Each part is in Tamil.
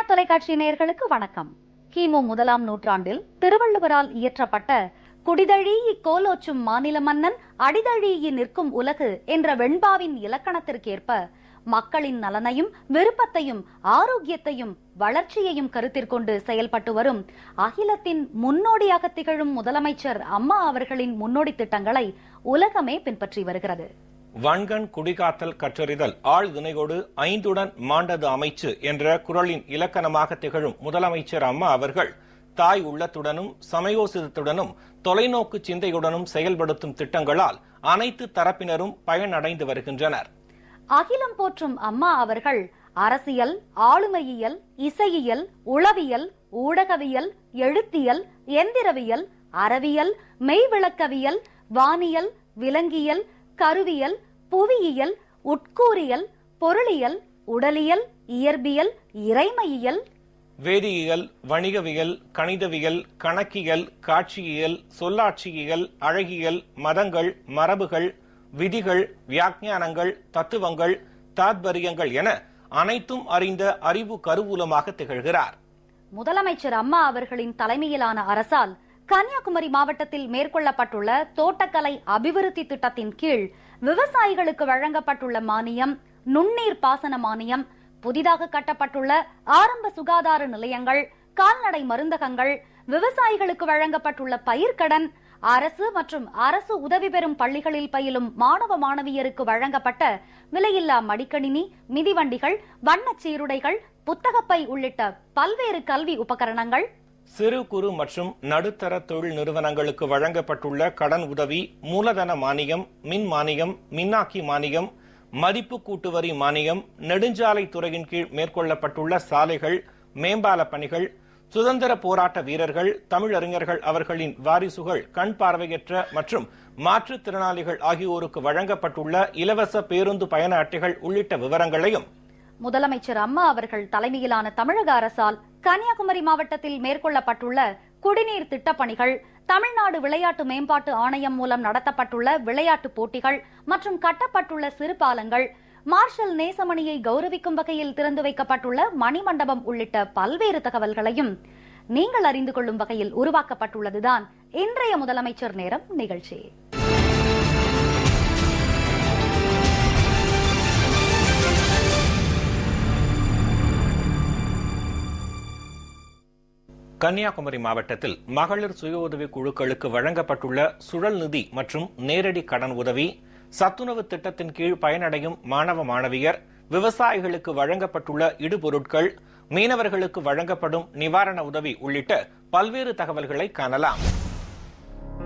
தொலைக்காட்சி நேயர்களுக்கு வணக்கம். கிமு 1ஆம் நூற்றாண்டில் திருவள்ளுவரால் இயற்றப்பட்ட குடிதழீஇ கோலோச்சும் மாநில மன்னன் அடிதழீஇ நிற்கும் உலகு என்ற வெண்பாவின் இலக்கணத்திற்கேற்ப மக்களின் நலனையும் விருப்பத்தையும் ஆரோக்கியத்தையும் வளர்ச்சியையும் கருத்திற்கொண்டு செயல்பட்டு வரும் அகிலத்தின் முன்னோடியாக திகழும் முதலமைச்சர் அம்மா அவர்களின் முன்னோடி திட்டங்களை உலகமே பின்பற்றி வருகிறது. வன்கண் குடிகாத்தல் கற்றறிதல் ஆள் துணையோடு ஐந்துடன் மாண்டது அமைச்சு என்ற குறளின் இலக்கணமாக திகழும் முதலமைச்சர் அம்மா அவர்கள் தாய் உள்ளத்துடனும் சமயோசிதத்துடனும் தொலைநோக்கு சிந்தையுடனும் செயல்படுத்தும் திட்டங்களால் அனைத்து தரப்பினரும் பயனடைந்து வருகின்றனர். அகிலம் போற்றும் அம்மா அவர்கள் அரசியல், ஆளுமையியல், இசையியல், உளவியல், ஊடகவியல், எழுத்தியல், எந்திரவியல், அறவியல், மெய்விளக்கவியல், வானியல், விலங்கியல், கருவியல், புவியியல், உட்கூறியல், பொருளியல், உடலியல், இயற்பியல், இறைமையியல், வேதியியல், வணிகவியல், கணிதவியல், கணக்கியல், காட்சியியல், சொல்லாட்சியியல், அழகியல், மதங்கள், மரபுகள், விதிகள், வியாக்கியானங்கள், தத்துவங்கள், தாத்பரியங்கள் என அனைத்தும் அறிந்த அறிவு கருவூலமாக திகழ்கிறார். முதலமைச்சர் அம்மா அவர்களின் தலைமையிலான அரசால் கன்னியாகுமரி மாவட்டத்தில் மேற்கொள்ளப்பட்டுள்ள தோட்டக்கலை அபிவிருத்தி திட்டத்தின் கீழ் விவசாயிகளுக்கு வழங்கப்பட்டுள்ள மானியம், நுண்ணீர் பாசன மானியம், புதிதாக கட்டப்பட்டுள்ள ஆரம்ப சுகாதார நிலையங்கள், கால்நடை மருந்தகங்கள், விவசாயிகளுக்கு வழங்கப்பட்டுள்ள பயிர்க்கடன், அரசு மற்றும் அரசு உதவி பெறும் பள்ளிகளில் பயிலும் மாணவ மாணவியருக்கு வழங்கப்பட்ட விலையில்லா மடிக்கணினி, மிதிவண்டிகள், வண்ணச் சீருடைகள், புத்தகப்பை உள்ளிட்ட பல்வேறு கல்வி உபகரணங்கள், சிறு குறு மற்றும் நடுத்தர தொழில் நிறுவனங்களுக்கு வழங்கப்பட்டுள்ள கடன் உதவி, மூலதன மானியம், மின் மானியம், மின்னாக்கி மானியம், மதிப்பு கூட்டு வரி மானியம், நெடுஞ்சாலை துறையின் கீழ் மேற்கொள்ளப்பட்டுள்ள சாலைகள், மேம்பால பணிகள், சுதந்திர போராட்ட வீரர்கள், தமிழறிஞர்கள் அவர்களின் வாரிசுகள், கண் பார்வையற்ற மற்றும் மாற்றுத்திறனாளிகள் ஆகியோருக்கு வழங்கப்பட்டுள்ள இலவச பேருந்து பயண அட்டைகள் உள்ளிட்ட விவரங்களையும் முதலமைச்சர் அம்மா அவர்கள் தலைமையிலான தமிழக அரசால் கன்னியாகுமரி மாவட்டத்தில் மேற்கொள்ளப்பட்டுள்ள குடிநீர் திட்டப்பணிகள், தமிழ்நாடு விளையாட்டு மேம்பாட்டு ஆணையம் மூலம் நடத்தப்பட்டுள்ள விளையாட்டு போட்டிகள் மற்றும் கட்டப்பட்டுள்ள சிறு பாலங்கள், மார்ஷல் நேசமணியை கௌரவிக்கும் வகையில் திறந்து வைக்கப்பட்டுள்ள மணிமண்டபம் உள்ளிட்ட பல்வேறு தகவல்களையும் நீங்கள் அறிந்து கொள்ளும் வகையில் உருவாக்கப்பட்டுள்ளதுதான் இன்றைய முதலமைச்சர் நேரம் நிகழ்ச்சி. கன்னியாகுமரி மாவட்டத்தில் மகளிர் சுய உதவி குழுக்களுக்கு வழங்கப்பட்டுள்ள சுழல் நிதி மற்றும் நேரடி கடன் உதவி, சத்துணவு திட்டத்தின் கீழ் பயனடையும் மாணவ மாணவியர், விவசாயிகளுக்கு வழங்கப்பட்டுள்ள இடுபொருட்கள், மீனவர்களுக்கு வழங்கப்படும் நிவாரண உதவி உள்ளிட்ட பல்வேறு தகவல்களை காணலாம்.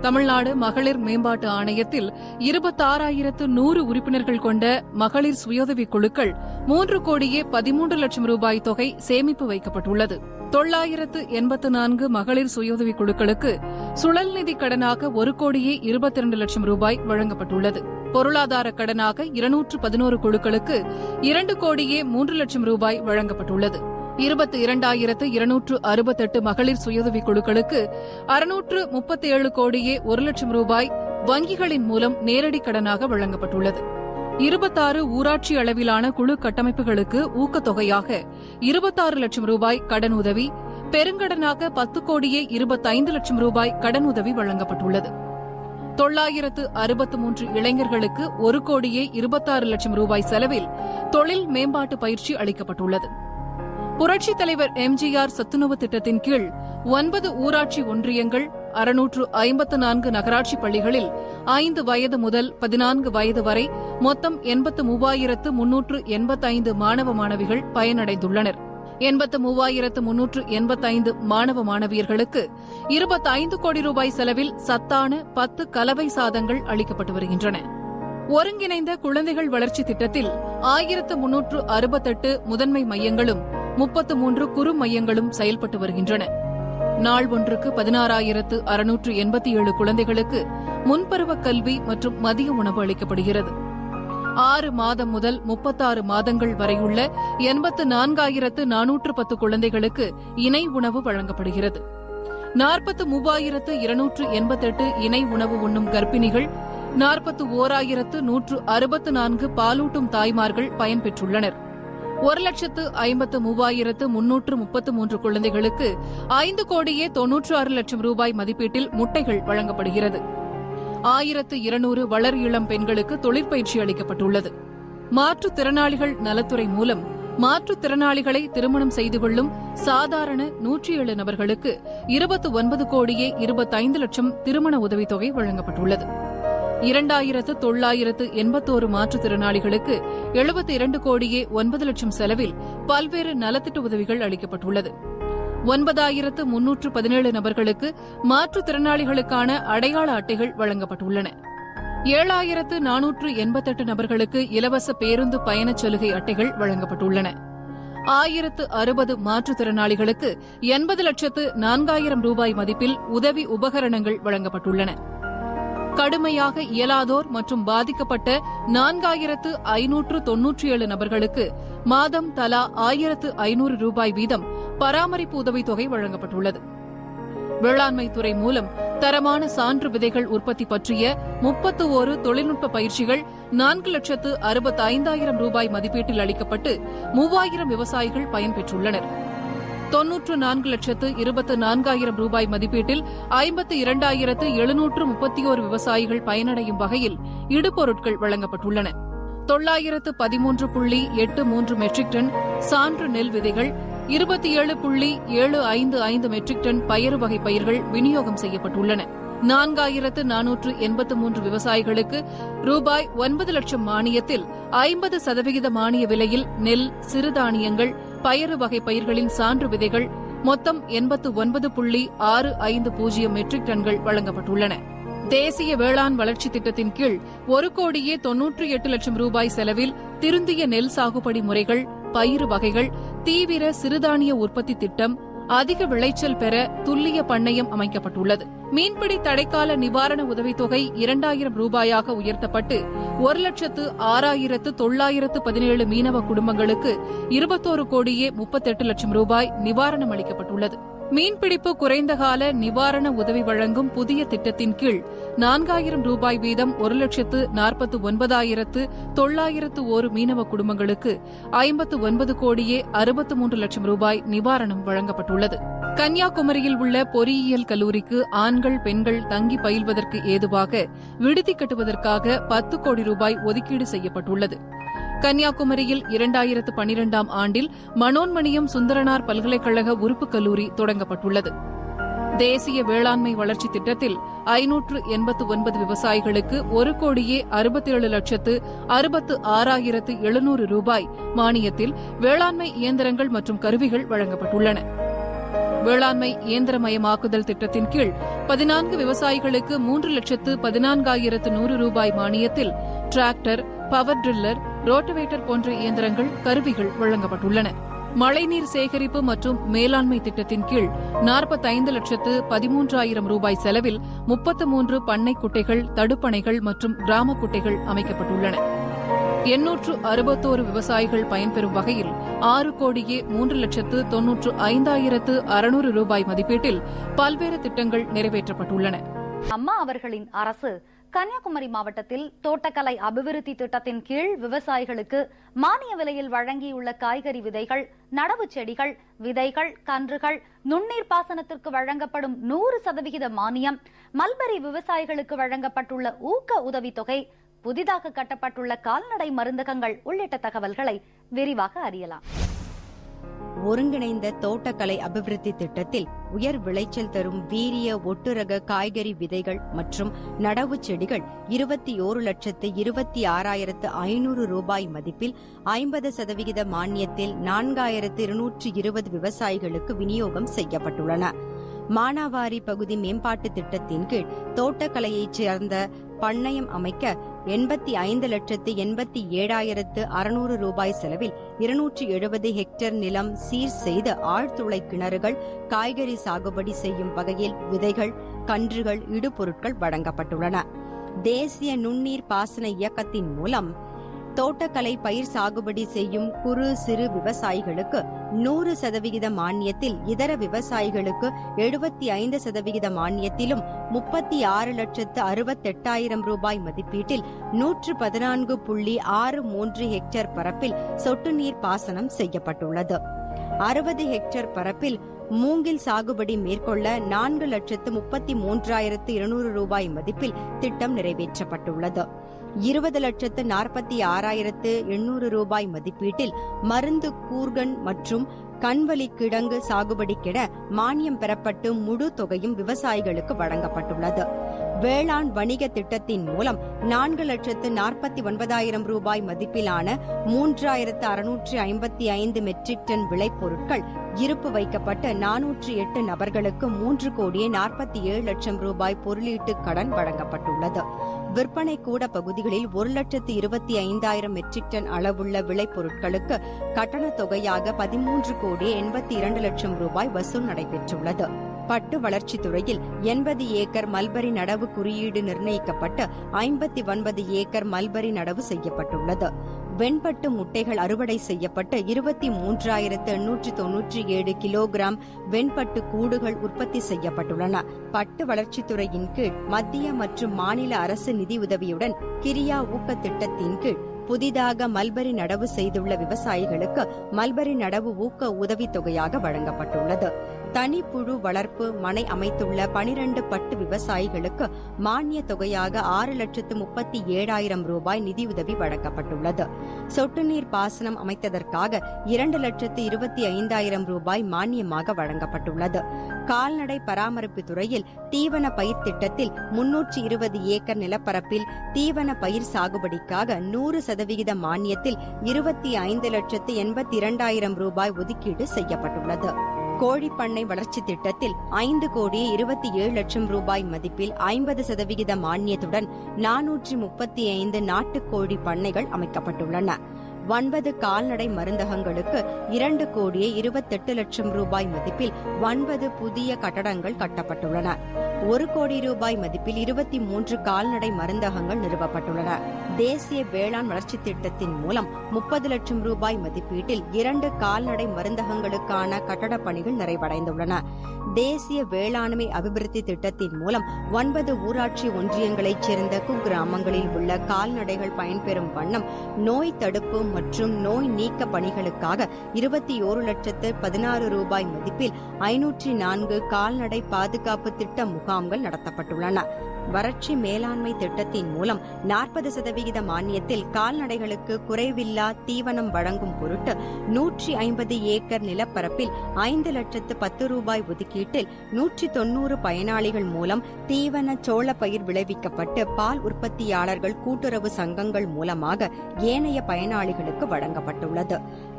தமிழ்நாடு மகளிர் மேம்பாட்டு ஆணையத்தில் 26,100 உறுப்பினர்கள் கொண்ட மகளிர் சுயஉதவி குழுக்கள் 3,13,00,000 ரூபாய் தொகை சேமிப்பு வைக்கப்பட்டுள்ளது. 984 மகளிர் சுயஉதவி குழுக்களுக்கு சுழல் நிதி கடனாக 1,22,00,000 ரூபாய் வழங்கப்பட்டுள்ளது. பொருளாதார கடனாக 211 குழுக்களுக்கு 2,03,00,000 ரூபாய் வழங்கப்பட்டுள்ளது. 22,268 மகளிர் சுயஉதவி குழுக்களுக்கு 637,01,00,000 ரூபாய் வங்கிகளின் மூலம் நேரடி கடனாக வழங்கப்பட்டுள்ளது. 26 ஊராட்சி அளவிலான குழு கட்டமைப்புகளுக்கு ஊக்கத்தொகையாக 26 லட்சம் ரூபாய் கடன் உதவி, பெருங்கடனாக 10,25,00,000 ரூபாய் கடன் உதவி வழங்கப்பட்டுள்ளது. 963 இளைஞர்களுக்கு 1,26,00,000 ரூபாய் செலவில் தொழில் மேம்பாட்டு பயிற்சி அளிக்கப்பட்டுள்ளது. புரட்சித் தலைவர் எம்ஜிஆர் சத்துணவு திட்டத்தின் கீழ் 9 ஊராட்சி ஒன்றியங்கள், 654 நகராட்சி பள்ளிகளில் 5 வயது முதல் 14 வயது வரை மொத்தம் 83,385 மாணவ மாணவிகள் பயனடைந்துள்ளனர். 83,385 மாணவ மாணவியர்களுக்கு 25 கோடி ரூபாய் செலவில் சத்தான 10 கலவை சாதங்கள் அளிக்கப்பட்டு வருகின்றன. ஒருங்கிணைந்த குழந்தைகள் வளர்ச்சி திட்டத்தில் 1,368 முதன்மை மையங்களும் 33 குறு மையங்களும் செயல்பட்டு வருகின்றன. நாள் ஒன்றுக்கு 16,687 குழந்தைகளுக்கு முன்பருவ கல்வி மற்றும் மதிய உணவு அளிக்கப்படுகிறது. 6 மாதம் முதல் 36 மாதங்கள் வரையுள்ள 84,410 குழந்தைகளுக்கு இணை உணவு வழங்கப்படுகிறது. 43,288 இணை உணவு உண்ணும் கர்ப்பிணிகள், 41,164 பாலூட்டும் தாய்மார்கள் பயன்பெற்றுள்ளனர். 1,53,333 குழந்தைகளுக்கு 5,96,00,000 ரூபாய் மதிப்பீட்டில் முட்டைகள் வழங்கப்படுகிறது. 1,200 வளர் இளம் பெண்களுக்கு தொழிற்பயிற்சி அளிக்கப்பட்டுள்ளது. மாற்றுத்திறனாளிகள் நலத்துறை மூலம் மாற்றுத்திறனாளிகளை திருமணம் செய்து கொள்ளும் சாதாரண 107 நபர்களுக்கு 29,25,00,000 திருமண உதவித்தொகை வழங்கப்பட்டுள்ளது. 2,981 மாற்றுத்திறனாளிகளுக்கு 72,09,00,000 செலவில் பல்வேறு நலத்திட்ட உதவிகள் அளிக்கப்பட்டுள்ளது. 9,317 நபர்களுக்கு மாற்றுத்திறனாளிகளுக்கான அடையாள அட்டைகள் வழங்கப்பட்டுள்ளன. 7,488 நபர்களுக்கு இலவச பேருந்து பயணச் சலுகை அட்டைகள் வழங்கப்பட்டுள்ளன. 1,060 மாற்றுத்திறனாளிகளுக்கு 80,04,000 ரூபாய் மதிப்பில் உதவி உபகரணங்கள் வழங்கப்பட்டுள்ளன. கடுமையாக இயலாதோர் மற்றும் பாதிக்கப்பட்ட 4,597 நபர்களுக்கு மாதம் தலா 1,500 ரூபாய் வீதம் பராமரிப்பு உதவித்தொகை வழங்கப்பட்டுள்ளது. வேளாண்மை துறை மூலம் தரமான சான்று விதைகள் உற்பத்தி பற்றிய 31 தொழில்நுட்ப பயிற்சிகள் 4,65,000 ரூபாய் மதிப்பீட்டில் அளிக்கப்பட்டு 3,000 விவசாயிகள் பயன்பெற்றுள்ளனர். 94,24,000 ரூபாய் மதிப்பீட்டில் 52,731 விவசாயிகள் பயனடையும் வகையில் இடுபொருட்கள் வழங்கப்பட்டுள்ளன. 913.83 மெட்ரிக் டன் சான்று நெல் விதைகள், 27.755 மெட்ரிக் டன் பயறு வகை பயிர்கள் விநியோகம் செய்யப்பட்டுள்ளன. 4,483 விவசாயிகளுக்கு ரூபாய் 9 லட்சம் மானியத்தில் 50% மானிய விலையில் நெல், சிறுதானியங்கள், பயறு வகை பயிர்களின் சான்று விதைகள் மொத்தம் 89.650 மெட்ரிக் டன்கள் வழங்கப்பட்டுள்ளன. தேசிய வேளாண் வளர்ச்சி திட்டத்தின் கீழ் 1,98,00,000 ரூபாய் செலவில் திருந்திய நெல் சாகுபடி முறைகள், பயிறு வகைகள், தீவிர சிறுதானிய உற்பத்தி திட்டம், அதிக விளைச்சல் பெற துல்லிய பண்ணையம் அமைக்கப்பட்டுள்ளது. மீன்பிடி தடைக்கால நிவாரண உதவித்தொகை 2,000 ரூபாயாக உயர்த்தப்பட்டு 1,06,917 மீனவ குடும்பங்களுக்கு 21,38,00,000 ரூபாய் நிவாரணம் அளிக்கப்பட்டுள்ளது. மீன்பிடிப்பு குறைந்தகால நிவாரண உதவி வழங்கும் புதிய திட்டத்தின் கீழ் 4,000 ரூபாய் வீதம் 1,49,901 மீனவ குடும்பங்களுக்கு 59,63,00,000 ரூபாய் நிவாரணம் வழங்கப்பட்டுள்ளது. கன்னியாகுமரியில் உள்ள பொறியியல் கல்லூரிக்கு ஆண்கள், பெண்கள் தங்கி பயில்வதற்கு ஏதுவாக விடுதி கட்டுவதற்காக 10 கோடி ரூபாய் ஒதுக்கீடு செய்யப்பட்டுள்ளது. கன்னியாகுமரியில் 2012ஆம் ஆண்டில் மனோன்மணியம் சுந்தரனார் பல்கலைக்கழக உறுப்புக் கல்லூரி தொடங்கப்பட்டுள்ளது. தேசிய வேளாண்மை வளர்ச்சி திட்டத்தில் 589 விவசாயிகளுக்கு 1,67,66,700 ரூபாய் மானியத்தில் வேளாண்மை இயந்திரங்கள் மற்றும் கருவிகள் வழங்கப்பட்டுள்ளன. வேளாண்மை இயந்திரமயமாக்குதல் திட்டத்தின் கீழ் 14 விவசாயிகளுக்கு 3,14,100 ரூபாய் மானியத்தில் டிராக்டர், பவர் டிரில்லர், ரோட்டவேட்டர் போன்ற இயந்திரங்கள், கருவிகள் வழங்கப்பட்டுள்ளன. மழைநீர் சேகரிப்பு மற்றும் மேலாண்மை திட்டத்தின் கீழ் 45,13,000 ரூபாய் செலவில் 33 பண்ணை குட்டைகள், தடுப்பணைகள் மற்றும் கிராம குட்டைகள் அமைக்கப்பட்டுள்ளன. 861 விவசாயிகள் பயன்பெறும் வகையில் 6,03,95,600 ரூபாய் மதிப்பீட்டில் பல்வேறு திட்டங்கள் நிறைவேற்றப்பட்டுள்ளன. அம்மா அவர்களின் அரசு கன்னியாகுமரி மாவட்டத்தில் தோட்டக்கலை அபிவிருத்தி திட்டத்தின் கீழ் விவசாயிகளுக்கு மானிய விலையில் வழங்கியுள்ள காய்கறி விதைகள், நடவு செடிகள், விதைகள், கன்றுகள், நுண்ணீர் பாசனத்திற்கு வழங்கப்படும் 100% மானியம், மல்பரி விவசாயிகளுக்கு வழங்கப்பட்டுள்ள ஊக்க உதவித்தொகை, புதிதாக கட்டப்பட்டுள்ள கால்நடை மருந்தகங்கள் உள்ளிட்ட தகவல்களை விரிவாக அறியலாம். ஒருங்கிணைந்த தோட்டக்கலை அபிவிருத்தி திட்டத்தில் உயர் விளைச்சல் தரும் வீரிய ஒட்டுரக காய்கறி விதைகள் மற்றும் நடவு செடிகள் 21,26,500 ரூபாய் மதிப்பில் 50% மானியத்தில் 4,220 விவசாயிகளுக்கு விநியோகம் செய்யப்பட்டுள்ளன. மானாவாரி பகுதி மேம்பாட்டு திட்டத்தின் கீழ் தோட்டக்கலையைச் சேர்ந்த பண்ணையம் அமைக்க 85,87,600 ரூபாய் செலவில் 270 ஹெக்டேர் நிலம் சீர் செய்து ஆழ்துளை கிணறுகள், காய்கறி சாகுபடி செய்யும் வகையில் விதைகள், கன்றுகள், இடுபொருட்கள் வழங்கப்பட்டுள்ளன. தேசிய நுண்ணீர் பாசன இயக்கத்தின் மூலம் தோட்டக்கலை பயிர் சாகுபடி செய்யும் குறு சிறு விவசாயிகளுக்கு 100% மானியத்தில், இதர விவசாயிகளுக்கு 75% மானியத்திலும் 36,68,000 ரூபாய் மதிப்பீட்டில் 114.63 ஹெக்டேர் பரப்பில் சொட்டு நீர் பாசனம் செய்யப்பட்டுள்ளது. 60 ஹெக்டேர் பரப்பில் மூங்கில் சாகுபடி மேற்கொள்ள 4,33,200 ரூபாய் மதிப்பில் திட்டம் நிறைவேற்றப்பட்டுள்ளது. 20,46,800 ரூபாய் மதிப்பீட்டில் மருந்து கூர்கன் மற்றும் கண்வலி கிழங்கு சாகுபடிக்கென மானியம் பெறப்பட்டு முழு தொகையும் விவசாயிகளுக்கு வழங்கப்பட்டுள்ளது. வேளாண் வணிக திட்டத்தின் மூலம் 4,49,000 ரூபாய் மதிப்பிலான 3,655 மெட்ரிக் டன் விளைபொருட்கள் இருப்பு வைக்கப்பட்ட 408 நபர்களுக்கு 3,47,00,000 ரூபாய் பொருளீட்டு கடன் வழங்கப்பட்டுள்ளது. விற்பனை கூட பகுதிகளில் 1,25,000 மெட்ரிக் டன் அளவுள்ள விளைபொருட்களுக்கு கட்டணத் தொகையாக 13,82,00,000 ரூபாய் வசூல் நடைபெற்றுள்ளது. பட்டு வளர்ச்சித் துறையில் 80 ஏக்கர் மல்பரி நடவு குறியீடு நிர்ணயிக்கப்பட்டு 59 ஏக்கர் மல்பரி நடவு செய்யப்பட்டுள்ளது. வெண்பட்டு முட்டைகள் அறுவடை செய்யப்பட்டு 23,897 கிலோகிராம் வெண்பட்டு கூடுகள் உற்பத்தி செய்யப்பட்டுள்ளன. பட்டு வளர்ச்சித்துறையின் கீழ் மத்திய மற்றும் மாநில அரசு நிதியுதவியுடன் கிரியா ஊக்க திட்டத்தின் கீழ் புதிதாக மல்பரி நடவு செய்துள்ள விவசாயிகளுக்கு மல்பரி நடவு ஊக்க உதவித் தொகையாக வழங்கப்பட்டுள்ளது. தனிப்புழு வளர்ப்பு மனை அமைத்துள்ள 12 பட்டு விவசாயிகளுக்கு மானிய தொகையாக 6,37,000 ரூபாய் நிதியுதவி வழங்கப்பட்டுள்ளது. சொட்டு நீர் பாசனம் அமைத்ததற்காக 2,25,000 ரூபாய் மானியமாக வழங்கப்பட்டுள்ளது. கால்நடை பராமரிப்பு துறையில் தீவன பயிர் திட்டத்தில் 320 ஏக்கர் நிலப்பரப்பில் தீவன பயிர் சாகுபடிக்காக 100% மானியத்தில் 25,82,000 ரூபாய் ஒதுக்கீடு செய்யப்பட்டுள்ளது. கோழிப்பண்ணை வளர்ச்சி திட்டத்தில் 5,27,00,000 ரூபாய் மதிப்பில் 50% மானியத்துடன் 435 நாட்டுக்கோழி பண்ணைகள் அமைக்கப்பட்டுள்ளன. 9 கால்நடை மருந்தகங்களுக்கு 2,28,00,000 ரூபாய் மதிப்பில் 9 புதிய கட்டடங்கள் கட்டப்பட்டுள்ளன. 1 கோடி ரூபாய் மதிப்பில் 23 கால்நடை மருந்தகங்கள் நிறுவப்பட்டுள்ளன. தேசிய வேளாண் வளர்ச்சி திட்டத்தின் மூலம் 30 லட்சம் ரூபாய் மதிப்பீட்டில் 2 கால்நடை மருந்தகங்களுக்கான கட்டடப் பணிகள் நிறைவடைந்துள்ளன. தேசிய வேளாண்மை அபிவிருத்தி திட்டத்தின் மூலம் 9 ஊராட்சி ஒன்றியங்களைச் சேர்ந்த குக்கிராமங்களில் உள்ள கால்நடைகள் பயன்பெறும் வண்ணம் நோய் தடுப்பு மற்றும் நோய் நீக்க பணிகளுக்காக 21,16,00,000 ரூபாய் மதிப்பில் 504 கால்நடை பாதுகாப்பு திட்ட முகாம்கள் நடத்தப்பட்டுள்ளன. வறட்சி மேலாண்மை திட்டத்தின் மூலம் 40% மானியத்தில் கால்நடைகளுக்கு குறைவில்லா தீவனம் வழங்கும் பொருட்டு 150 ஏக்கர் நிலப்பரப்பில் 5,10,00,000 ரூபாய் ஒதுக்கீட்டில் 190 பயனாளிகள் மூலம் தீவன சோள பயிர் விளைவிக்கப்பட்டு பால் உற்பத்தியாளர்கள் கூட்டுறவு சங்கங்கள் மூலமாக ஏனைய பயனாளிகளுக்கு வழங்கப்பட்டுள்ளது.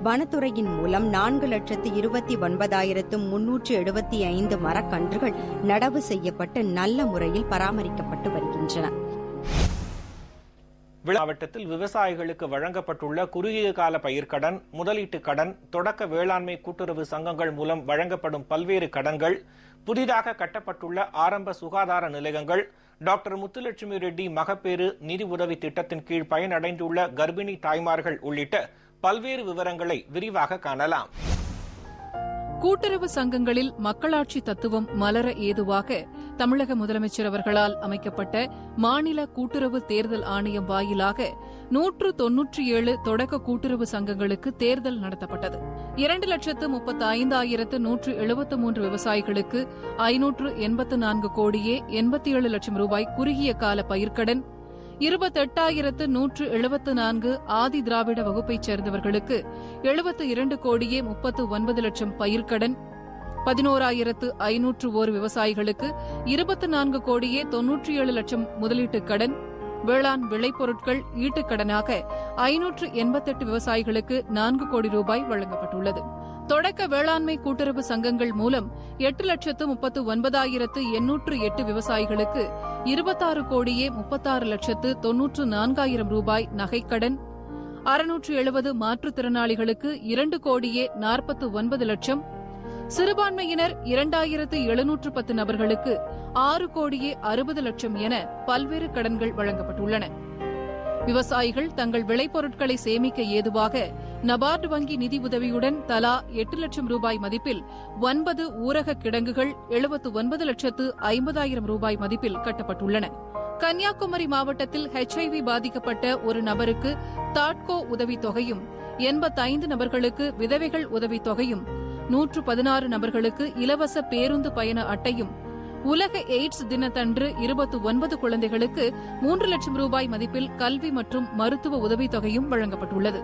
வனத்துறையின் மூலம் 4,29,375 மரக்கன்றுகள் நடவு செய்யப்பட்டு நல்ல முறையில் பராமரிக்கப்பட்டு வருகின்றன. மாவட்டத்தில் விவசாயிகளுக்கு வழங்கப்பட்டுள்ள குறுகிய கால பயிர்க்கடன், முதலீட்டு கடன், தொடக்க வேளாண்மை கூட்டுறவு சங்கங்கள் மூலம் வழங்கப்படும் பல்வேறு கடன்கள், புதிதாக கட்டப்பட்டுள்ள ஆரம்ப சுகாதார நிலையங்கள், டாக்டர் முத்துலட்சுமி ரெட்டி மகப்பேறு நிதி உதவி திட்டத்தின் கீழ் பயனடைந்துள்ள கர்ப்பிணி தாய்மார்கள் உள்ளிட்ட பல்வேறு விவரங்களை விரிவாக காணலாம். கூட்டுறவு சங்கங்களில் மக்களாட்சி தத்துவம் மலர ஏதுவாக தமிழக முதலமைச்சர் அவர்களால் அமைக்கப்பட்ட மாநில கூட்டுறவு தேர்தல் ஆணையம் வாயிலாக 197 தொடக்க கூட்டுறவு சங்கங்களுக்கு தேர்தல் நடத்தப்பட்டது. 2,35,173 விவசாயிகளுக்கு 584 கோடியே 87 லட்சம் ரூபாய் குறுகிய கால பயிர்க்கடன், 28,174 ஆதி திராவிட வகுப்பைச் சேர்ந்தவர்களுக்கு 72 கோடியே 39 லட்சம் பயிர்க்கடன், 11,501 விவசாயிகளுக்கு 24 கோடியே 97 லட்சம் முதலீட்டுக் கடன், வேளாண் விளைபொருட்கள் ஈட்டுக்கடனாக 588 விவசாயிகளுக்கு 4 கோடி ரூபாய் வழங்கப்பட்டுள்ளது. தொடக்க வேளாண்மை கூட்டுறவு சங்கங்கள் மூலம் 8,39,808 விவசாயிகளுக்கு 26 கோடியே 36,94,000 ரூபாய் நகைக்கடன், 670 மாற்றுத்திறனாளிகளுக்கு 2 கோடியே 49 லட்சம், சிறுபான்மையினர் 2,710 நபர்களுக்கு 6 கோடியே 60 லட்சம் என பல்வேறு கடன்கள் வழங்கப்பட்டுள்ளன. விவசாயிகள் தங்கள் விளைபொருட்களை சேமிக்க ஏதுவாக நபார்டு வங்கி நிதி உதவியுடன் தலா 8 லட்சம் ரூபாய் மதிப்பில் 9 ஊரக கிடங்குகள் 79,50,000 ரூபாய் மதிப்பில் கட்டப்பட்டுள்ளன. கன்னியாகுமரி மாவட்டத்தில் HIV பாதிக்கப்பட்ட ஒரு நபருக்கு தாட்கோ உதவித்தொகையும், 85 நபர்களுக்கு விதவைகள் உதவித்தொகையும், 116 நபர்களுக்கு இலவச பேருந்து பயண அட்டையும், உலக எய்ட்ஸ் தினத்தன்று 29 குழந்தைகளுக்கு 3 லட்சம் ரூபாய் மதிப்பில் கல்வி மற்றும் மருத்துவ உதவித்தொகையும் வழங்கப்பட்டுள்ளது.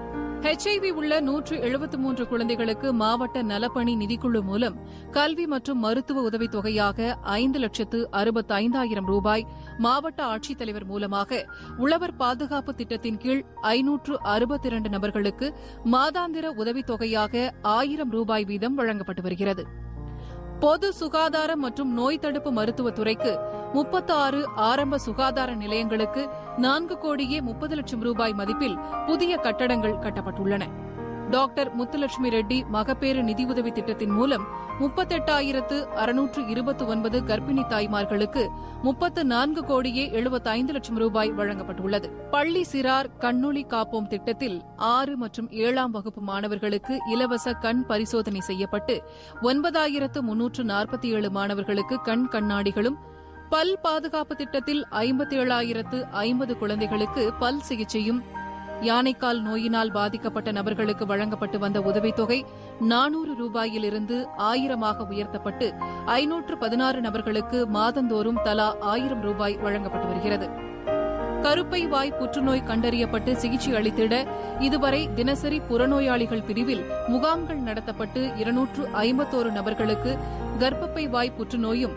HIV உள்ள 173 குழந்தைகளுக்கு மாவட்ட நலப்பணி நிதிக்குழு மூலம் கல்வி மற்றும் மருத்துவ உதவித்தொகையாக 5,65,000 ரூபாய் மாவட்ட ஆட்சித்தலைவர் மூலமாக உழவர் பாதுகாப்பு திட்டத்தின் கீழ் 562 நபர்களுக்கு மாதாந்திர உதவித்தொகையாக 1,000 ரூபாய் வீதம் வழங்கப்பட்டு வருகிறது. பொது சுகாதாரம் மற்றும் நோய் தடுப்பு மருத்துவத்துறைக்கு 36 ஆரம்ப சுகாதார நிலையங்களுக்கு 4,30,00,000 ரூபாய் மதிப்பில் புதிய கட்டடங்கள் கட்டப்பட்டுள்ளன. டாக்டர் முத்துலட்சுமி ரெட்டி மகப்பேறு நிதியுதவி திட்டத்தின் மூலம் 38,629 கர்ப்பிணி தாய்மார்களுக்கு 34,75,00,000 ரூபாய் வழங்கப்பட்டுள்ளது. பள்ளி சிறார் கண்ணொளி காப்போம் திட்டத்தில் 6 மற்றும் 7ஆம் வகுப்பு மாணவர்களுக்கு இலவச கண் பரிசோதனை செய்யப்பட்டு 9,347 மாணவர்களுக்கு கண் கண்ணாடிகளும், பல் பாதுகாப்பு திட்டத்தில் 57,050 குழந்தைகளுக்கு பல் சிகிச்சையும், யானைக்கால் நோயினால் பாதிக்கப்பட்ட நபர்களுக்கு வழங்கப்பட்டு வந்த உதவித்தொகை 400 ரூபாயிலிருந்து 1000 உயர்த்தப்பட்டு 516 நபர்களுக்கு மாதந்தோறும் தலா 1000 ரூபாய் வழங்கப்பட்டு வருகிறது. கருப்பை வாய் புற்றுநோய் கண்டறியப்பட்டு சிகிச்சை அளித்திட இதுவரை தினசரி புறநோயாளிகள் பிரிவில் முகாம்கள் நடத்தப்பட்டு 251 நபர்களுக்கு கர்ப்பப்பை வாய் புற்றுநோயும்,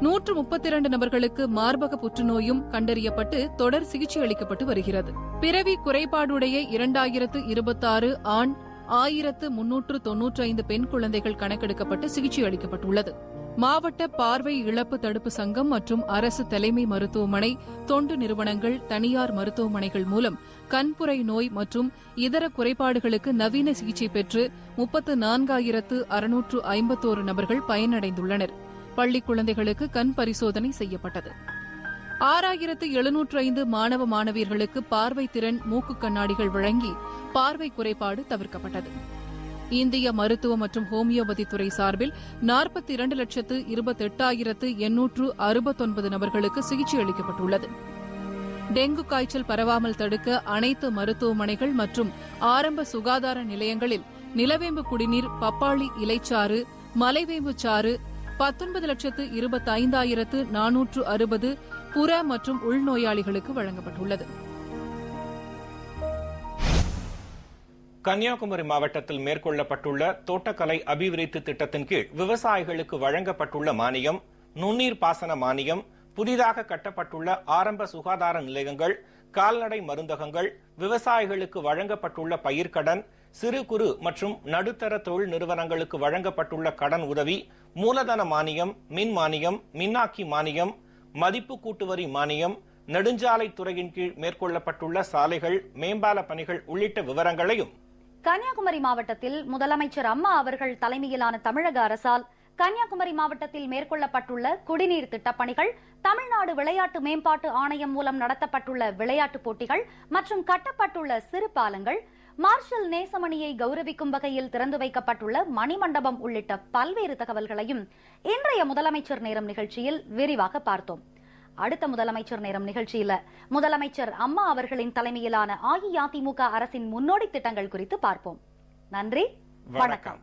132 நபர்களுக்கு மார்பக புற்றுநோயும் கண்டறியப்பட்டு தொடர் சிகிச்சை அளிக்கப்பட்டு வருகிறது. பிறவி குறைபாடுடைய 2026 ஆண், 1,395 பெண் குழந்தைகள் கணக்கெடுக்கப்பட்டு சிகிச்சை அளிக்கப்பட்டுள்ளது. மாவட்ட பார்வை இழப்பு தடுப்பு சங்கம் மற்றும் அரசு தலைமை மருத்துவமனை, தொண்டு நிறுவனங்கள், தனியார் மருத்துவமனைகள் மூலம் கண்புரை நோய் மற்றும் இதர குறைபாடுகளுக்கு நவீன சிகிச்சை பெற்று 34,651 நபர்கள் பயனடைந்துள்ளனர். பள்ளி குழந்தைகளுக்கு கண் பரிசோதனை செய்யப்பட்டது. 6,705 மாணவ மாணவியர்களுக்கு பார்வை திறன் மூக்கு கண்ணாடிகள் வழங்கி பார்வை குறைபாடு தவிர்க்கப்பட்டது. இந்திய மருத்துவ மற்றும் ஹோமியோபதி துறை சார்பில் 42,28,869 நபர்களுக்கு சிகிச்சை அளிக்கப்பட்டுள்ளது. டெங்கு காய்ச்சல் பரவாமல் தடுக்க அனைத்து மருத்துவமனைகள் மற்றும் ஆரம்ப சுகாதார நிலையங்களில் நிலவேம்பு குடிநீர், பப்பாளி இலைச்சாறு, மலைவேம்பு சாறு 19,25,460 புற மற்றும் உள்நோயாளிகளுக்கு வழங்கப்பட்டுள்ளது. கன்னியாகுமரி மாவட்டத்தில் மேற்கொள்ளப்பட்டுள்ள தோட்டக்கலை அபிவிருத்தி திட்டத்தின் கீழ் விவசாயிகளுக்கு வழங்கப்பட்டுள்ள மானியம், நுண்ணீர் பாசன மானியம், புதிதாக கட்டப்பட்டுள்ள ஆரம்ப சுகாதார நிலையங்கள், கால்நடை மருந்தகங்கள், விவசாயிகளுக்கு வழங்கப்பட்டுள்ள பயிர்க்கடன், சிறு குறு மற்றும் நடுத்தர தொழில் நிறுவனங்களுக்கு வழங்கப்பட்டுள்ள கடன் உதவி, மூலதன மானியம், மின் மானியம், மின்னாக்கி மானியம், மதிப்பு கூட்டுவரி மானியம், நெடுஞ்சாலை துறையின் கீழ் மேற்கொள்ளப்பட்டுள்ள சாலைகள், மேம்பால பணிகள் உள்ளிட்ட விவரங்களையும் கன்னியாகுமரி மாவட்டத்தில் முதலமைச்சர் அம்மா அவர்கள் தலைமையிலான தமிழக அரசால் கன்னியாகுமரி மாவட்டத்தில் மேற்கொள்ளப்பட்டுள்ள குடிநீர் திட்டப்பணிகள், தமிழ்நாடு விளையாட்டு மேம்பாட்டு ஆணையம் மூலம் நடத்தப்பட்டுள்ள விளையாட்டுப் போட்டிகள் மற்றும் கட்டப்பட்டுள்ள சிறு பாலங்கள், மார்ஷல் நேசமணியை கௌரவிக்கும் வகையில் திறந்து வைக்கப்பட்டுள்ள மணிமண்டபம் உள்ளிட்ட பல்வேறு தகவல்களையும் இன்றைய முதலமைச்சர் நேரம் நிகழ்ச்சியில் விரிவாக பார்த்தோம். அடுத்த முதலமைச்சர் நேரம் நிகழ்ச்சியில முதலமைச்சர் அம்மா அவர்களின் தலைமையிலான அஇஅதிமுக அரசின் முன்னோடி திட்டங்கள் குறித்து பார்ப்போம். நன்றி, வணக்கம்.